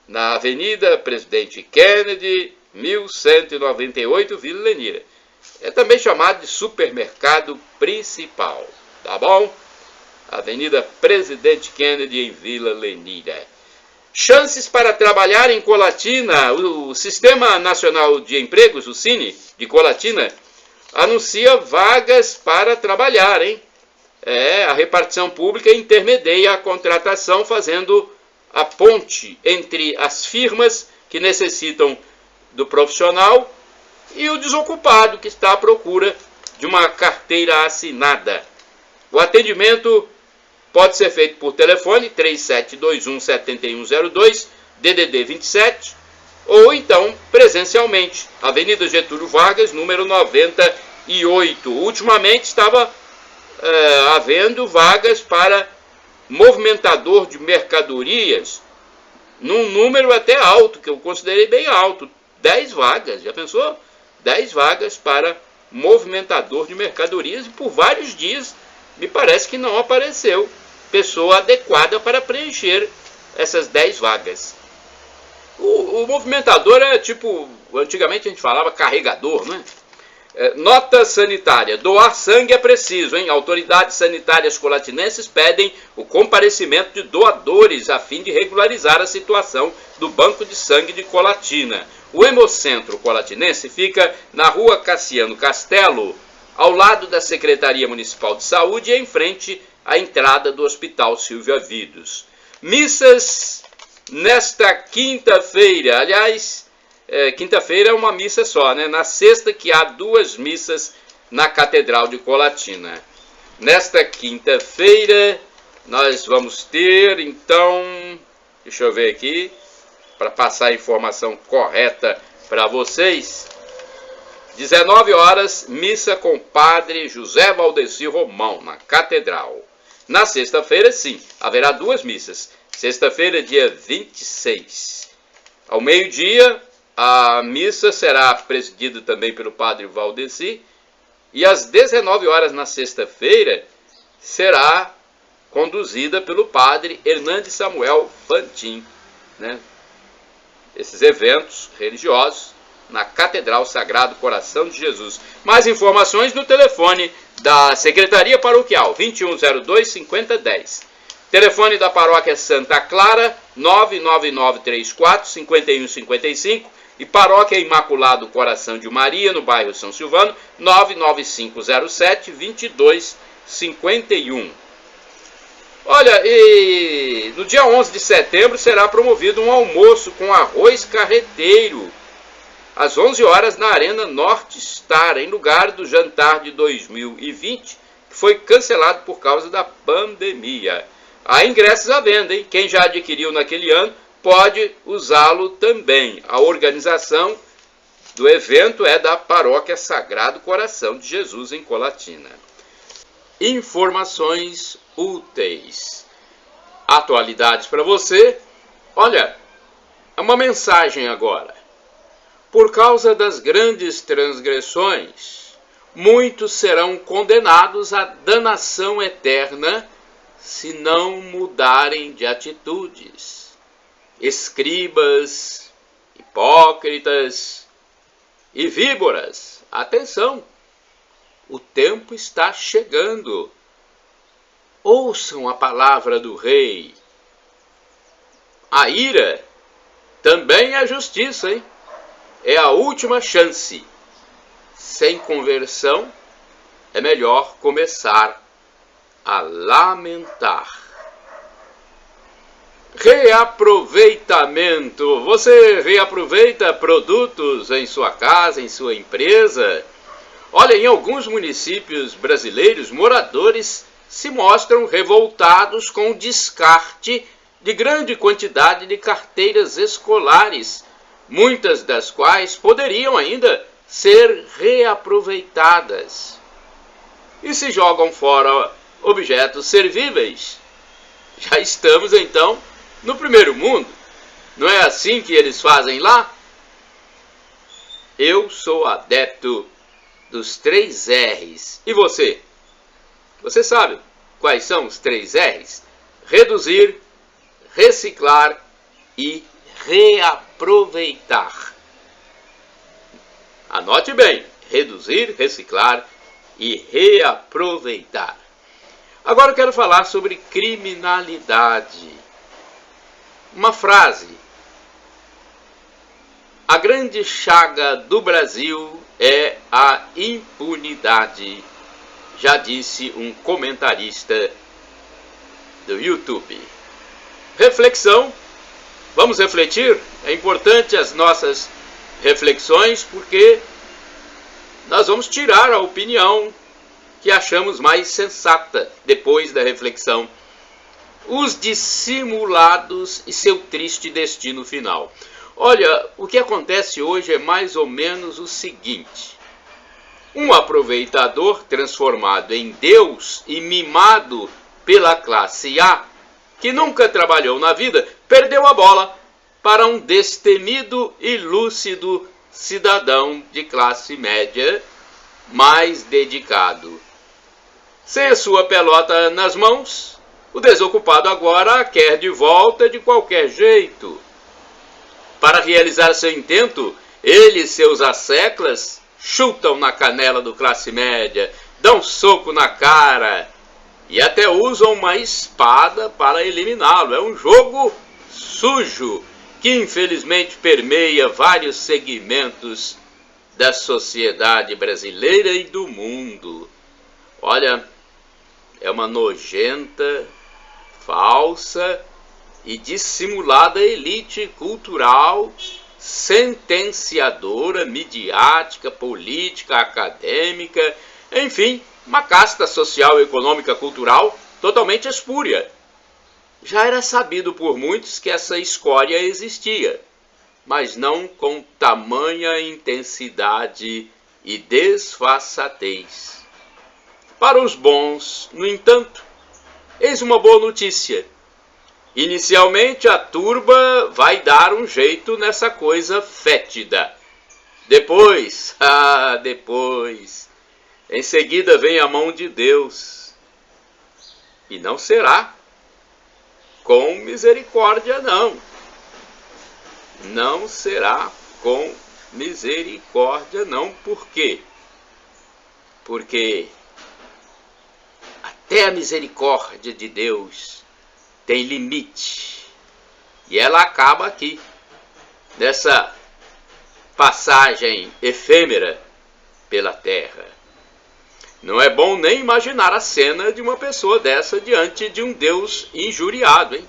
Speaker 1: na Avenida Presidente Kennedy, 1198, Vila Lenira. É também chamado de supermercado principal, tá bom? Avenida Presidente Kennedy, em Vila Lenira. Chances para trabalhar em Colatina. O Sistema Nacional de Empregos, o Cine, de Colatina, anuncia vagas para trabalhar, hein? A repartição pública intermedia a contratação, fazendo a ponte entre as firmas que necessitam do profissional e o desocupado que está à procura de uma carteira assinada. O atendimento pode ser feito por telefone 3721-7102, DDD 27, ou então presencialmente, Avenida Getúlio Vargas, número 98. Ultimamente estava havendo vagas para movimentador de mercadorias, num número até alto, que eu considerei bem alto, 10 vagas, já pensou? 10 vagas para movimentador de mercadorias, e por vários dias me parece que não apareceu pessoa adequada para preencher essas 10 vagas. O movimentador é tipo, antigamente a gente falava carregador, né? Nota sanitária. Doar sangue é preciso, hein? Autoridades sanitárias colatinenses pedem o comparecimento de doadores a fim de regularizar a situação do Banco de Sangue de Colatina. O Hemocentro Colatinense fica na Rua Cassiano Castelo, ao lado da Secretaria Municipal de Saúde e em frente à entrada do Hospital Silvia Vidos. Missas nesta quinta-feira. Aliás, quinta-feira é uma missa só, né? Na sexta que há 2 missas na Catedral de Colatina. Nesta quinta-feira nós vamos ter, então, deixa eu ver aqui, para passar a informação correta para vocês, 19 horas, missa com o Padre José Valdeci Romão, na Catedral. Na sexta-feira, sim, haverá 2 missas. Sexta-feira, dia 26. Ao meio-dia, a missa será presidida também pelo Padre Valdeci, e às 19 horas na sexta-feira será conduzida pelo Padre Hernandes Samuel Fantin, né? Esses eventos religiosos na Catedral Sagrado Coração de Jesus. Mais informações no telefone da Secretaria Paroquial, 2102-5010. Telefone da paróquia Santa Clara, 99934-5155. E paróquia Imaculado Coração de Maria, no bairro São Silvano, 99507-2251. Olha, e no dia 11 de setembro será promovido um almoço com arroz carreteiro, às 11 horas na Arena Norte Star, em lugar do jantar de 2020, que foi cancelado por causa da pandemia. Há ingressos à venda, hein? Quem já adquiriu naquele ano pode usá-lo também. A organização do evento é da Paróquia Sagrado Coração de Jesus, em Colatina. Informações úteis. Atualidades para você. Olha, uma mensagem agora. Por causa das grandes transgressões, muitos serão condenados à danação eterna se não mudarem de atitudes. Escribas, hipócritas e víboras, atenção, o tempo está chegando. Ouçam a palavra do rei. A ira também é justiça, hein? É a última chance. Sem conversão, é melhor começar a lamentar. Reaproveitamento. Você reaproveita produtos em sua casa, em sua empresa? Olha, em alguns municípios brasileiros, moradores se mostram revoltados com o descarte de grande quantidade de carteiras escolares, muitas das quais poderiam ainda ser reaproveitadas. E se jogam fora objetos servíveis? Já estamos então no primeiro mundo. Não é assim que eles fazem lá? Eu sou adepto dos 3 R's. E você? Você sabe quais são os 3 R's? Reduzir, reciclar e reaproveitar. Anote bem: reduzir, reciclar e reaproveitar. Agora eu quero falar sobre criminalidade. Uma frase: a grande chaga do Brasil é a impunidade, já disse um comentarista do YouTube. Reflexão. Vamos refletir? É importante as nossas reflexões, porque nós vamos tirar a opinião que achamos mais sensata depois da reflexão. Os dissimulados e seu triste destino final. Olha, o que acontece hoje é mais ou menos o seguinte: um aproveitador transformado em Deus e mimado pela classe A, que nunca trabalhou na vida, perdeu a bola para um destemido e lúcido cidadão de classe média mais dedicado. Sem a sua pelota nas mãos, o desocupado agora a quer de volta de qualquer jeito. Para realizar seu intento, ele e seus asseclas chutam na canela do classe média, dão soco na cara e até usam uma espada para eliminá-lo. É um jogo sujo que infelizmente permeia vários segmentos da sociedade brasileira e do mundo. Olha, é uma nojenta, falsa e dissimulada elite cultural, sentenciadora, midiática, política, acadêmica, enfim, uma casta social, econômica, cultural totalmente espúria. Já era sabido por muitos que essa escória existia, mas não com tamanha intensidade e desfaçatez. Para os bons, no entanto, eis uma boa notícia. Inicialmente a turba vai dar um jeito nessa coisa fétida. Depois, em seguida vem a mão de Deus. E não será com misericórdia, não. Não será com misericórdia, não. Por quê? Porque até a misericórdia de Deus tem limite. E ela acaba aqui, nessa passagem efêmera pela terra. Não é bom nem imaginar a cena de uma pessoa dessa diante de um Deus injuriado, hein?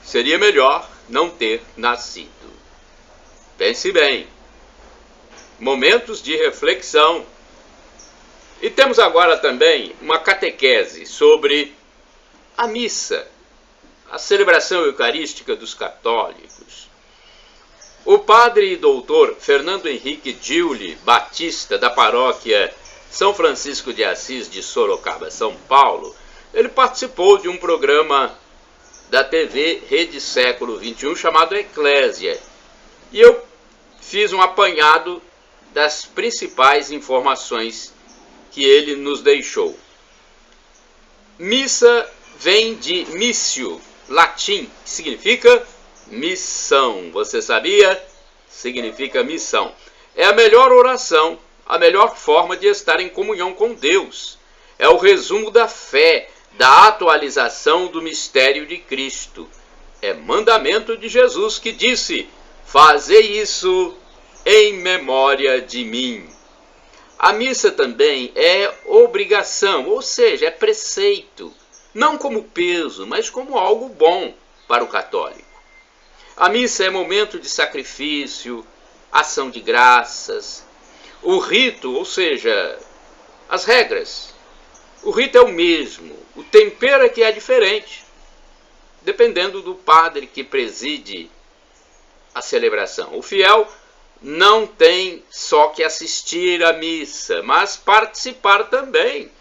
Speaker 1: Seria melhor não ter nascido. Pense bem. Momentos de reflexão. E temos agora também uma catequese sobre a missa, a celebração eucarística dos católicos. O padre e doutor Fernando Henrique Giuli Batista, da paróquia São Francisco de Assis de Sorocaba, São Paulo, ele participou de um programa da TV Rede Século XXI chamado Eclésia. E eu fiz um apanhado das principais informações que ele nos deixou. Missa vem de missio, latim, que significa missão. Você sabia? Significa missão. É a melhor oração, a melhor forma de estar em comunhão com Deus. É o resumo da fé, da atualização do mistério de Cristo. É mandamento de Jesus que disse: fazei isso em memória de mim. A missa também é obrigação, ou seja, é preceito, não como peso, mas como algo bom para o católico. A missa é momento de sacrifício, ação de graças. O rito, ou seja, as regras. O rito é o mesmo, o tempero é que é diferente, dependendo do padre que preside a celebração. O fiel não tem só que assistir à missa, mas participar também.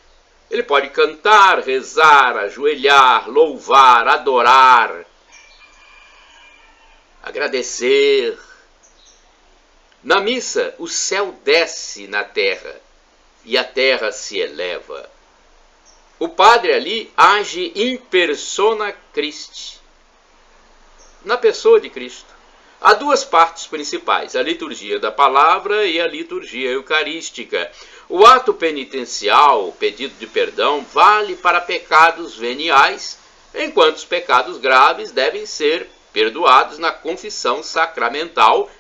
Speaker 1: Ele pode cantar, rezar, ajoelhar, louvar, adorar, agradecer. Na missa, o céu desce na terra e a terra se eleva. O padre ali age in persona Christi, na pessoa de Cristo. Há duas partes principais, a liturgia da palavra e a liturgia eucarística. O ato penitencial, o pedido de perdão, vale para pecados veniais, enquanto os pecados graves devem ser perdoados na confissão sacramental,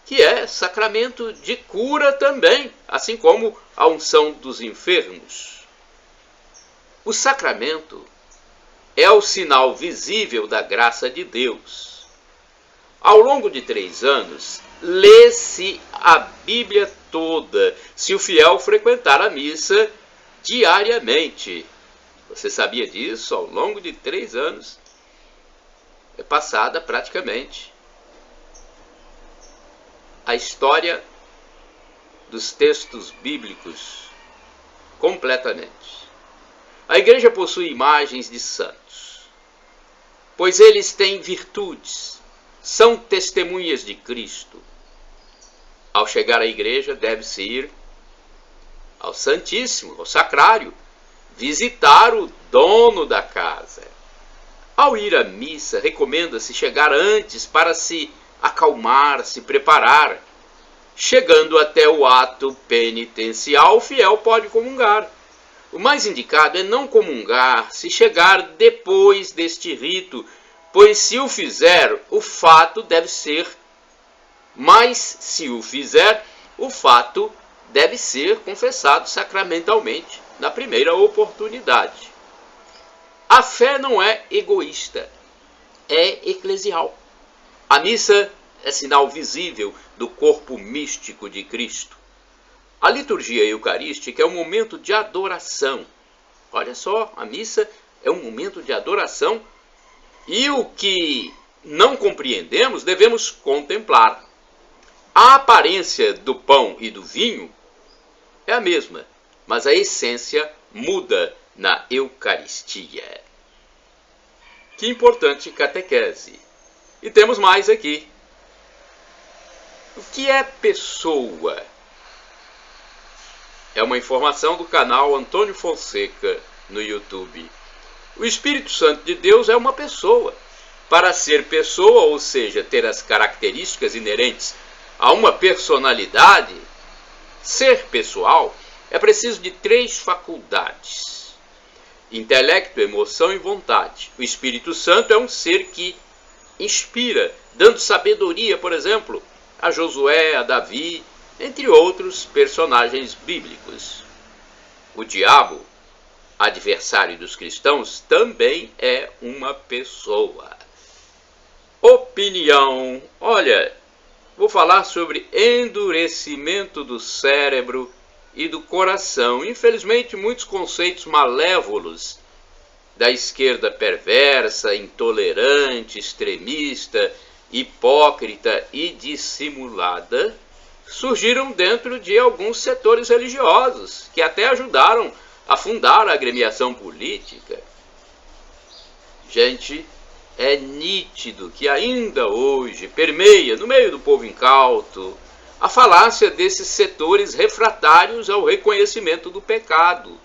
Speaker 1: que é sacramento de cura também, assim como a unção dos enfermos. O sacramento é o sinal visível da graça de Deus. Ao longo de 3 anos, lê-se a Bíblia toda, se o fiel frequentar a missa diariamente. Você sabia disso? Ao longo de 3 anos, é passada praticamente a história dos textos bíblicos completamente. A igreja possui imagens de santos, pois eles têm virtudes, são testemunhas de Cristo. Ao chegar à igreja, deve-se ir ao Santíssimo, ao Sacrário, visitar o dono da casa. Ao ir à missa, recomenda-se chegar antes para se acalmar, se preparar. Chegando até o ato penitencial, o fiel pode comungar. O mais indicado é não comungar se chegar depois deste rito, pois se o fizer, o fato deve ser, confessado sacramentalmente na primeira oportunidade. A fé não é egoísta, é eclesial. A missa é sinal visível do corpo místico de Cristo. A liturgia eucarística é um momento de adoração. Olha só, a missa é um momento de adoração e o que não compreendemos devemos contemplar. A aparência do pão e do vinho é a mesma, mas a essência muda na Eucaristia. Que importante catequese! E temos mais aqui. O que é pessoa? É uma informação do canal Antônio Fonseca no YouTube. O Espírito Santo de Deus é uma pessoa. Para ser pessoa, ou seja, ter as características inerentes a uma personalidade, ser pessoal, é preciso de 3 faculdades. intelecto, emoção e vontade. O Espírito Santo é um ser que inspira, dando sabedoria, por exemplo, a Josué, a Davi, entre outros personagens bíblicos. O diabo, adversário dos cristãos, também é uma pessoa. Opinião. Olha, vou falar sobre endurecimento do cérebro e do coração. Infelizmente, muitos conceitos malévolos da esquerda perversa, intolerante, extremista, hipócrita e dissimulada surgiram dentro de alguns setores religiosos, que até ajudaram a fundar a agremiação política. Gente, é nítido que ainda hoje permeia no meio do povo incauto a falácia desses setores refratários ao reconhecimento do pecado.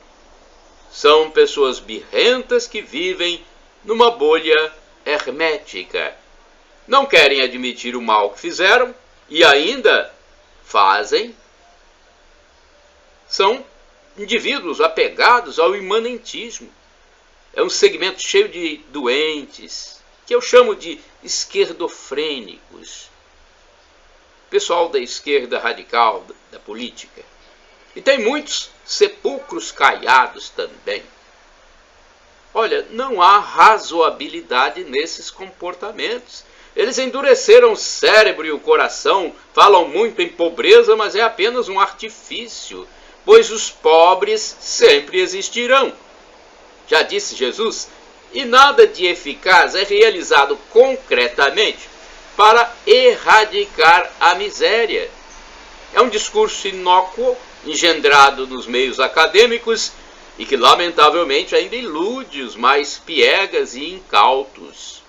Speaker 1: São pessoas birrentas que vivem numa bolha hermética. Não querem admitir o mal que fizeram e ainda fazem. São indivíduos apegados ao imanentismo. É um segmento cheio de doentes, que eu chamo de esquerdofrênicos. Pessoal da esquerda radical da política. E tem muitos sepulcros caiados também. Olha, não há razoabilidade nesses comportamentos. Eles endureceram o cérebro e o coração, falam muito em pobreza, mas é apenas um artifício, pois os pobres sempre existirão. Já disse Jesus, e nada de eficaz é realizado concretamente para erradicar a miséria. É um discurso inócuo, engendrado nos meios acadêmicos e que lamentavelmente ainda ilude os mais piegas e incautos.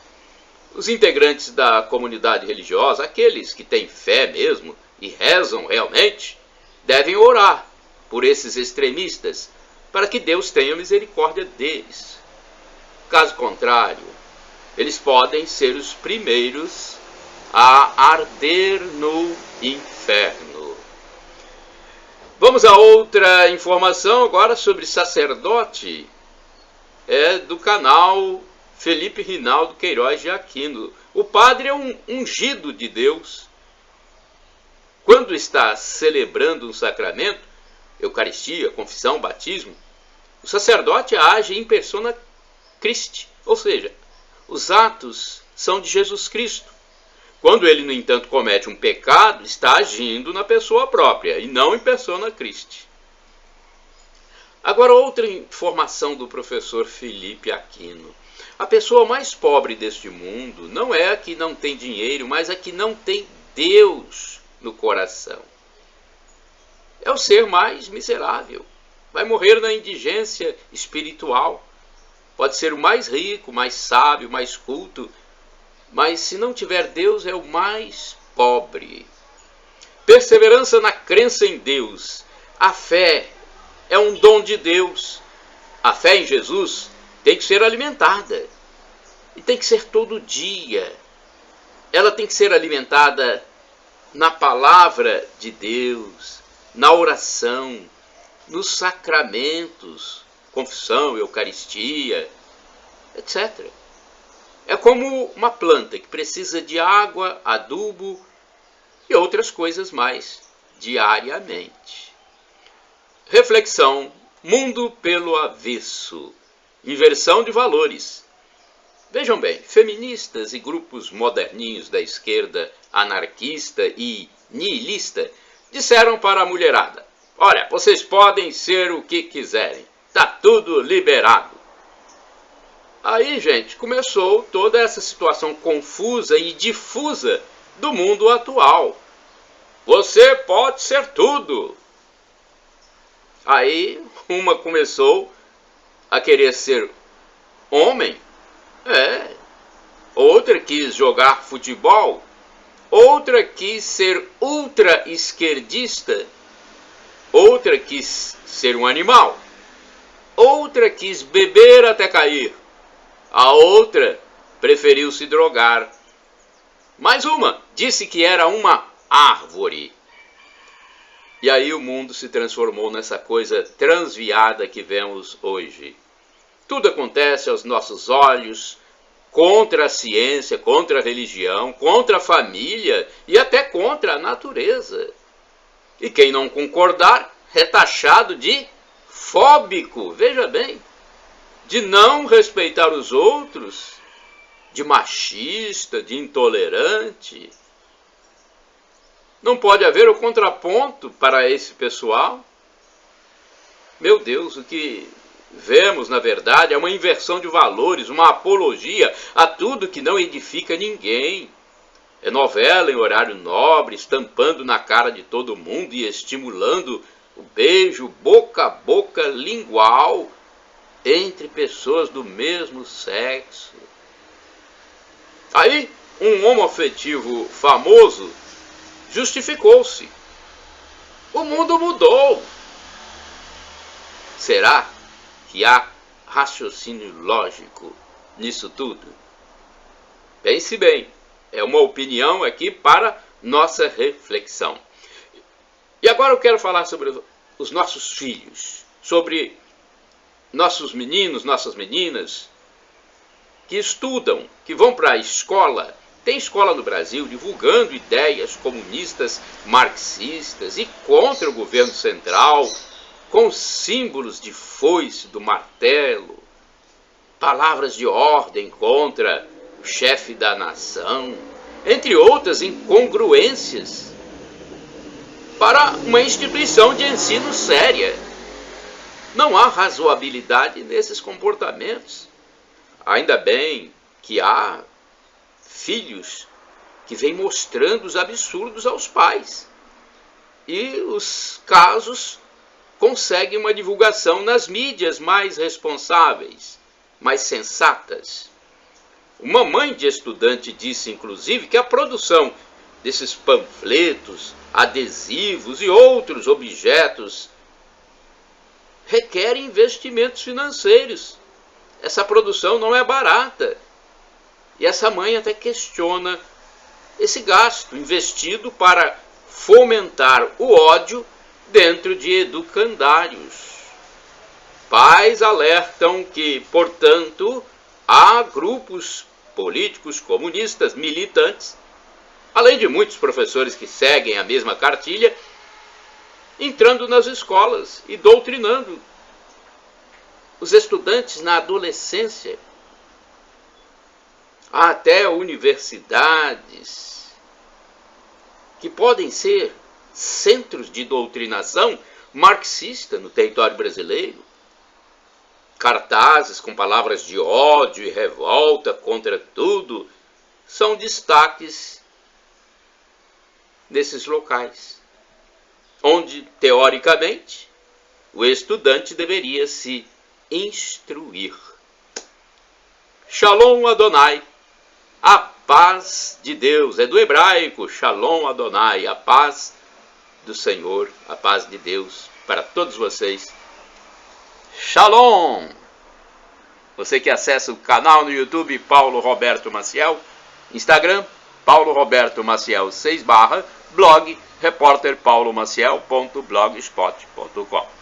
Speaker 1: Os integrantes da comunidade religiosa, aqueles que têm fé mesmo e rezam realmente, devem orar por esses extremistas para que Deus tenha misericórdia deles. Caso contrário, eles podem ser os primeiros a arder no inferno. Vamos a outra informação agora sobre sacerdote. É do canal Felipe Rinaldo Queiroz de Aquino. O padre é um ungido de Deus. Quando está celebrando um sacramento, Eucaristia, confissão, batismo, o sacerdote age em persona Christi, ou seja, os atos são de Jesus Cristo. Quando ele, no entanto, comete um pecado, está agindo na pessoa própria e não em persona Christi. Agora, outra informação do professor Felipe Aquino. A pessoa mais pobre deste mundo não é a que não tem dinheiro, mas a que não tem Deus no coração. É o ser mais miserável. Vai morrer na indigência espiritual. Pode ser o mais rico, mais sábio, mais culto, mas se não tiver Deus é o mais pobre. Perseverança na crença em Deus. A fé é um dom de Deus. A fé em Jesus tem que ser alimentada. E tem que ser todo dia. Ela tem que ser alimentada na palavra de Deus, na oração, nos sacramentos, confissão, Eucaristia, etc. É como uma planta que precisa de água, adubo e outras coisas mais diariamente. Reflexão: mundo pelo avesso. Inversão de valores. Vejam bem, feministas e grupos moderninhos da esquerda anarquista e nihilista disseram para a mulherada: olha, vocês podem ser o que quiserem, tá tudo liberado. Aí, gente, começou toda essa situação confusa e difusa do mundo atual. Você pode ser tudo. Aí, uma começou a querer ser homem, outra quis jogar futebol, outra quis ser ultra-esquerdista, outra quis ser um animal, outra quis beber até cair, a outra preferiu se drogar. Mais uma disse que era uma árvore. E aí o mundo se transformou nessa coisa transviada que vemos hoje. Tudo acontece aos nossos olhos, contra a ciência, contra a religião, contra a família e até contra a natureza. E quem não concordar é taxado de fóbico, veja bem, de não respeitar os outros, de machista, de intolerante. Não pode haver o contraponto para esse pessoal? Meu Deus, o que vemos, na verdade, é uma inversão de valores, uma apologia a tudo que não edifica ninguém. É novela em horário nobre, estampando na cara de todo mundo e estimulando o beijo boca a boca lingual entre pessoas do mesmo sexo. Aí, um homoafetivo famoso justificou-se. O mundo mudou. Será que há raciocínio lógico nisso tudo? Pense bem, é uma opinião aqui para nossa reflexão. E agora eu quero falar sobre os nossos filhos, sobre nossos meninos, nossas meninas, que estudam, que vão para a escola. Tem escola no Brasil divulgando ideias comunistas, marxistas e contra o governo central, com símbolos de foice, do martelo, palavras de ordem contra o chefe da nação, entre outras incongruências, para uma instituição de ensino séria. Não há razoabilidade nesses comportamentos. Ainda bem que há filhos que vêm mostrando os absurdos aos pais. E os casos conseguem uma divulgação nas mídias mais responsáveis, mais sensatas. Uma mãe de estudante disse, inclusive, que a produção desses panfletos, adesivos e outros objetos requer investimentos financeiros. Essa produção não é barata. E essa mãe até questiona esse gasto investido para fomentar o ódio dentro de educandários. Pais alertam que, portanto, há grupos políticos comunistas militantes, além de muitos professores que seguem a mesma cartilha, entrando nas escolas e doutrinando os estudantes na adolescência. Há até universidades que podem ser centros de doutrinação marxista no território brasileiro. Cartazes com palavras de ódio e revolta contra tudo são destaques nesses locais, onde, teoricamente, o estudante deveria se instruir. Shalom Adonai, a paz de Deus, é do hebraico, Shalom Adonai, a paz do Senhor, a paz de Deus para todos vocês. Shalom! Você que acessa o canal no YouTube Paulo Roberto Maciel, Instagram Paulo Roberto Maciel 6/, blog repórterpaulomaciel.blogspot.com.